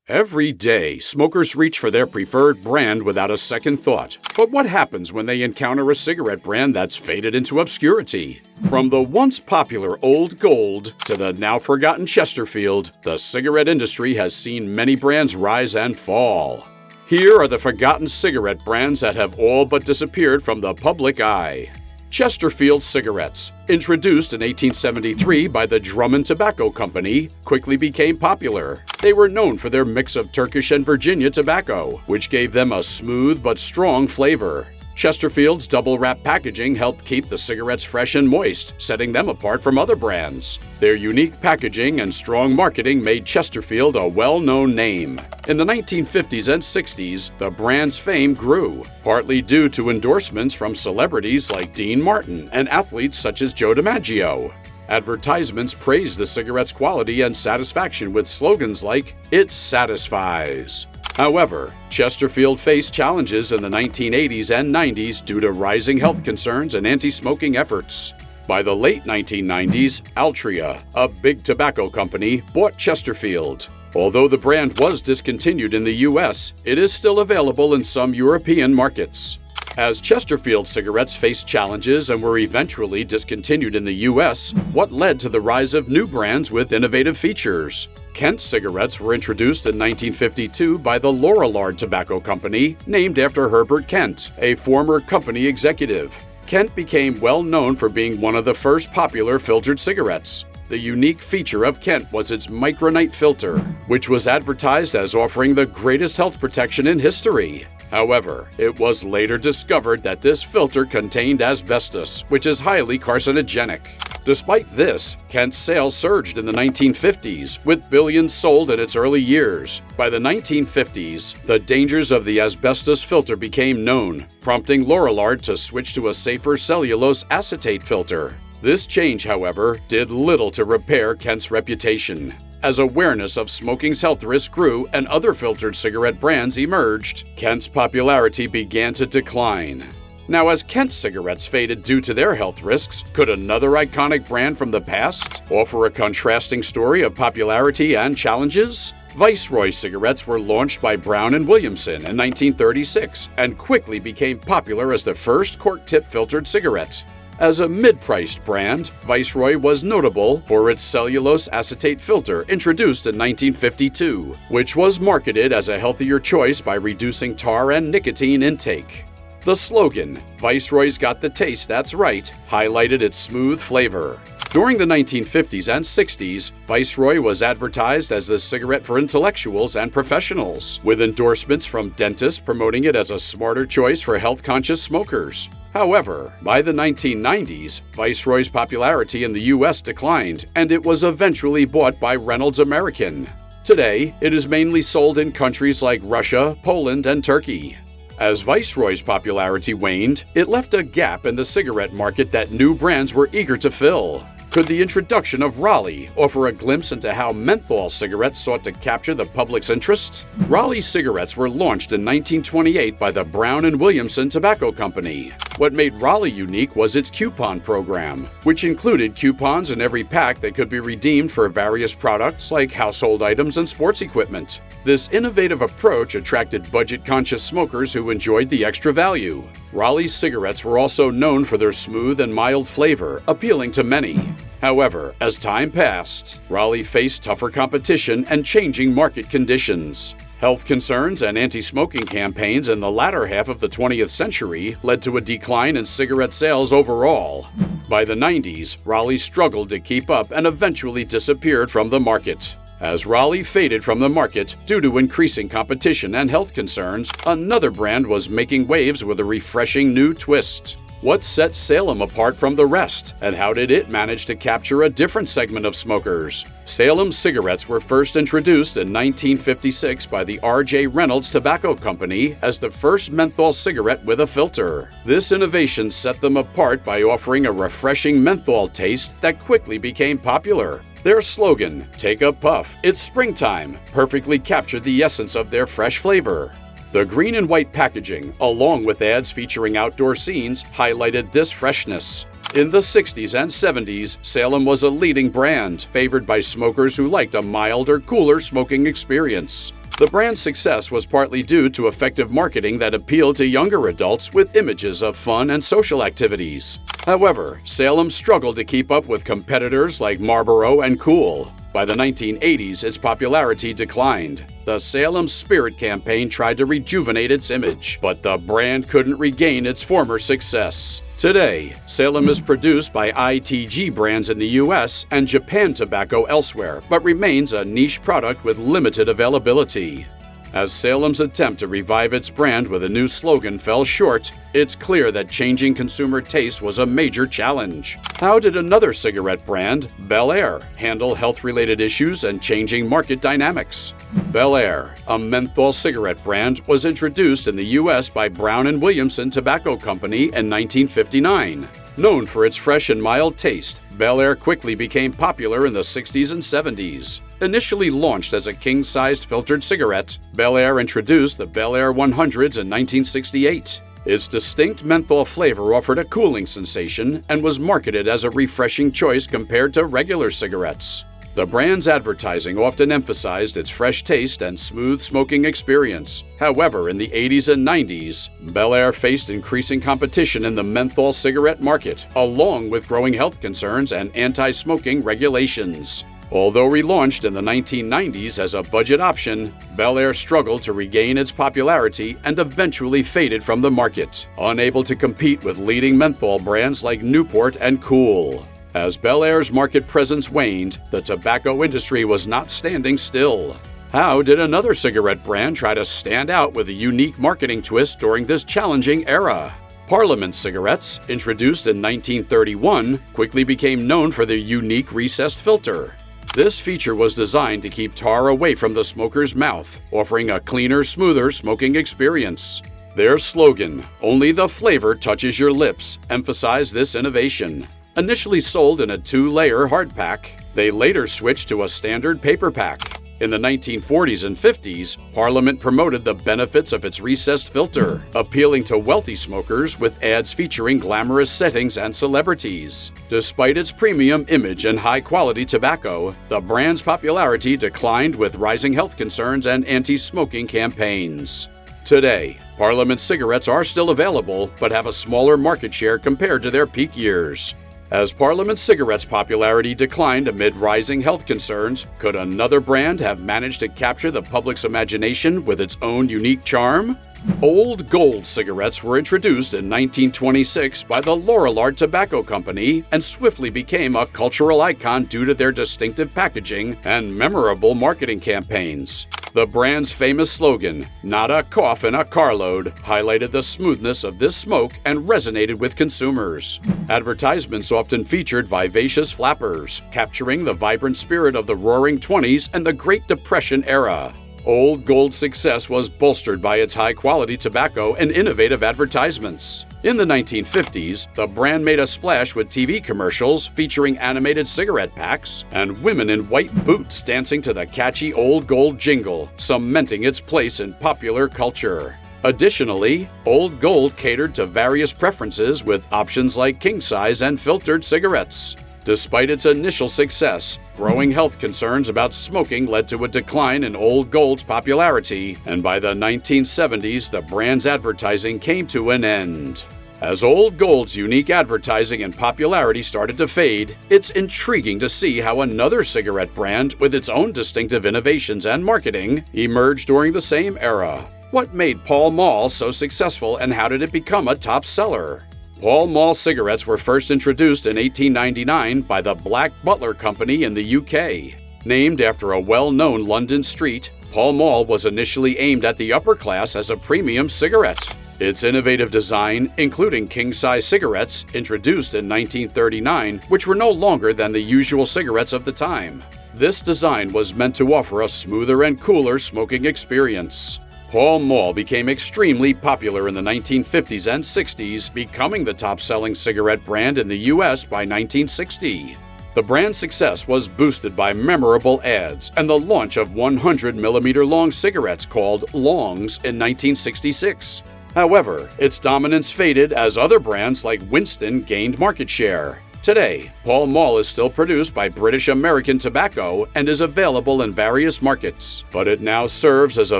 Every day, smokers reach for their preferred brand without a second thought. But what happens when they encounter a cigarette brand that's faded into obscurity? From the once popular Old Gold to the now forgotten Chesterfield, the cigarette industry has seen many brands rise and fall. Here are the forgotten cigarette brands that have all but disappeared from the public eye. Chesterfield cigarettes, introduced in 1873 by the Drummond Tobacco Company, quickly became popular. They were known for their mix of Turkish and Virginia tobacco, which gave them a smooth but strong flavor. Chesterfield's double-wrap packaging helped keep the cigarettes fresh and moist, setting them apart from other brands. Their unique packaging and strong marketing made Chesterfield a well-known name. In the 1950s and 60s, the brand's fame grew, partly due to endorsements from celebrities like Dean Martin and athletes such as Joe DiMaggio. Advertisements praised the cigarette's quality and satisfaction with slogans like, "It satisfies." However, Chesterfield faced challenges in the 1980s and 90s due to rising health concerns and anti-smoking efforts. By the late 1990s, Altria, a big tobacco company, bought Chesterfield. Although the brand was discontinued in the US, it is still available in some European markets. As Chesterfield cigarettes faced challenges and were eventually discontinued in the US, what led to the rise of new brands with innovative features? Kent cigarettes were introduced in 1952 by the Lorillard Tobacco Company, named after Herbert Kent, a former company executive. Kent became well known for being one of the first popular filtered cigarettes. The unique feature of Kent was its micronite filter, which was advertised as offering the greatest health protection in history. However, it was later discovered that this filter contained asbestos, which is highly carcinogenic. Despite this, Kent's sales surged in the 1950s, with billions sold in its early years. By the 1950s, the dangers of the asbestos filter became known, prompting Lorillard to switch to a safer cellulose acetate filter. This change, however, did little to repair Kent's reputation. As awareness of smoking's health risks grew and other filtered cigarette brands emerged, Kent's popularity began to decline. Now, as Kent cigarettes faded due to their health risks, could another iconic brand from the past offer a contrasting story of popularity and challenges? Viceroy cigarettes were launched by Brown and Williamson in 1936 and quickly became popular as the first cork-tip filtered cigarette. As a mid-priced brand, Viceroy was notable for its cellulose acetate filter introduced in 1952, which was marketed as a healthier choice by reducing tar and nicotine intake. The slogan, "Viceroy's got the taste that's right," highlighted its smooth flavor. During the 1950s and 60s, Viceroy was advertised as the cigarette for intellectuals and professionals, with endorsements from dentists promoting it as a smarter choice for health-conscious smokers. However, by the 1990s, Viceroy's popularity in the US declined, and it was eventually bought by Reynolds American. Today, it is mainly sold in countries like Russia, Poland, and Turkey. As Viceroy's popularity waned, it left a gap in the cigarette market that new brands were eager to fill. Could the introduction of Raleigh offer a glimpse into how menthol cigarettes sought to capture the public's interest? Raleigh cigarettes were launched in 1928 by the Brown and Williamson Tobacco Company. What made Raleigh unique was its coupon program, which included coupons in every pack that could be redeemed for various products like household items and sports equipment. This innovative approach attracted budget-conscious smokers who enjoyed the extra value. Raleigh's cigarettes were also known for their smooth and mild flavor, appealing to many. However, as time passed, Raleigh faced tougher competition and changing market conditions. Health concerns and anti-smoking campaigns in the latter half of the 20th century led to a decline in cigarette sales overall. By the 90s, Raleigh struggled to keep up and eventually disappeared from the market. As Raleigh faded from the market due to increasing competition and health concerns, another brand was making waves with a refreshing new twist. What set Salem apart from the rest, and how did it manage to capture a different segment of smokers? Salem cigarettes were first introduced in 1956 by the R.J. Reynolds Tobacco Company as the first menthol cigarette with a filter. This innovation set them apart by offering a refreshing menthol taste that quickly became popular. Their slogan, "Take a puff, it's springtime," perfectly captured the essence of their fresh flavor. The green and white packaging, along with ads featuring outdoor scenes, highlighted this freshness. In the 60s and 70s, Salem was a leading brand, favored by smokers who liked a milder, cooler smoking experience. The brand's success was partly due to effective marketing that appealed to younger adults with images of fun and social activities. However, Salem struggled to keep up with competitors like Marlboro and Kool. By the 1980s, its popularity declined. The Salem Spirit campaign tried to rejuvenate its image, but the brand couldn't regain its former success. Today, Salem is produced by ITG brands in the US and Japan Tobacco elsewhere, but remains a niche product with limited availability. As Salem's attempt to revive its brand with a new slogan fell short, it's clear that changing consumer taste was a major challenge. How did another cigarette brand, Bel Air, handle health-related issues and changing market dynamics? Bel Air, a menthol cigarette brand, was introduced in the U.S. by Brown & Williamson Tobacco Company in 1959. Known for its fresh and mild taste, Bel Air quickly became popular in the 60s and 70s. Initially launched as a king-sized filtered cigarette, Bel Air introduced the Bel Air 100s in 1968. Its distinct menthol flavor offered a cooling sensation and was marketed as a refreshing choice compared to regular cigarettes. The brand's advertising often emphasized its fresh taste and smooth smoking experience. However, in the 80s and 90s, Bel Air faced increasing competition in the menthol cigarette market, along with growing health concerns and anti-smoking regulations. Although relaunched in the 1990s as a budget option, Bel Air struggled to regain its popularity and eventually faded from the market, unable to compete with leading menthol brands like Newport and Kool. As Bel Air's market presence waned, the tobacco industry was not standing still. How did another cigarette brand try to stand out with a unique marketing twist during this challenging era? Parliament cigarettes, introduced in 1931, quickly became known for their unique recessed filter. This feature was designed to keep tar away from the smoker's mouth, offering a cleaner, smoother smoking experience. Their slogan, "Only the flavor touches your lips," emphasized this innovation. Initially sold in a 2-layer hard pack, they later switched to a standard paper pack. In the 1940s and 50s, Parliament promoted the benefits of its recessed filter, appealing to wealthy smokers with ads featuring glamorous settings and celebrities. Despite its premium image and high-quality tobacco, the brand's popularity declined with rising health concerns and anti-smoking campaigns. Today, Parliament cigarettes are still available, but have a smaller market share compared to their peak years. As Parliament cigarettes' popularity declined amid rising health concerns, could another brand have managed to capture the public's imagination with its own unique charm? Old Gold cigarettes were introduced in 1926 by the Lorillard Tobacco Company and swiftly became a cultural icon due to their distinctive packaging and memorable marketing campaigns. The brand's famous slogan, "Not a cough in a carload," highlighted the smoothness of this smoke and resonated with consumers. Advertisements often featured vivacious flappers, capturing the vibrant spirit of the Roaring '20s and the Great Depression era. Old Gold's success was bolstered by its high-quality tobacco and innovative advertisements. In the 1950s, the brand made a splash with TV commercials featuring animated cigarette packs and women in white boots dancing to the catchy Old Gold jingle, cementing its place in popular culture. Additionally, Old Gold catered to various preferences with options like king-size and filtered cigarettes. Despite its initial success, growing health concerns about smoking led to a decline in Old Gold's popularity, and by the 1970s, the brand's advertising came to an end. As Old Gold's unique advertising and popularity started to fade, it's intriguing to see how another cigarette brand with its own distinctive innovations and marketing emerged during the same era. What made Pall Mall so successful and how did it become a top seller? Pall Mall cigarettes were first introduced in 1899 by the Black Butler Company in the UK. Named after a well-known London street, Pall Mall was initially aimed at the upper class as a premium cigarette. Its innovative design, including king-size cigarettes, introduced in 1939, which were no longer than the usual cigarettes of the time. This design was meant to offer a smoother and cooler smoking experience. Pall Mall became extremely popular in the 1950s and 60s, becoming the top-selling cigarette brand in the U.S. by 1960. The brand's success was boosted by memorable ads and the launch of 100mm long cigarettes called Longs in 1966. However, its dominance faded as other brands like Winston gained market share. Today, Pall Mall is still produced by British American Tobacco and is available in various markets, but it now serves as a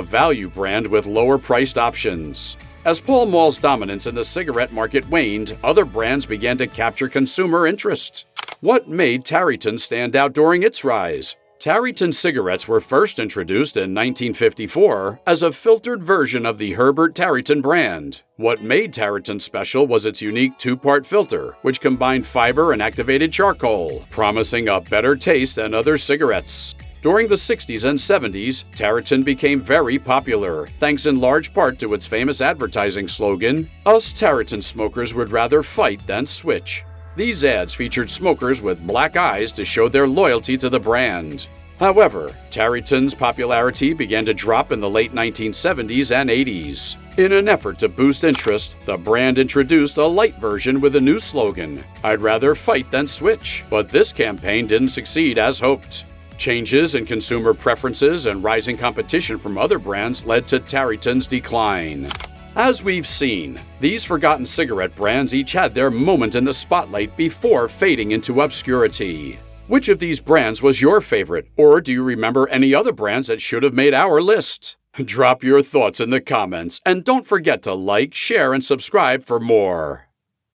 value brand with lower-priced options. As Pall Mall's dominance in the cigarette market waned, other brands began to capture consumer interest. What made Tareyton stand out during its rise? Tareyton cigarettes were first introduced in 1954 as a filtered version of the Herbert Tareyton brand. What made Tareyton special was its unique two-part filter, which combined fiber and activated charcoal, promising a better taste than other cigarettes. During the 60s and 70s, Tareyton became very popular, thanks in large part to its famous advertising slogan, "Us Tareyton smokers would rather fight than switch." These ads featured smokers with black eyes to show their loyalty to the brand. However, Tareyton's popularity began to drop in the late 1970s and 80s. In an effort to boost interest, the brand introduced a light version with a new slogan, "I'd rather fight than switch," but this campaign didn't succeed as hoped. Changes in consumer preferences and rising competition from other brands led to Tareyton's decline. As we've seen, these forgotten cigarette brands each had their moment in the spotlight before fading into obscurity. Which of these brands was your favorite, or do you remember any other brands that should have made our list? Drop your thoughts in the comments, and don't forget to like, share, and subscribe for more.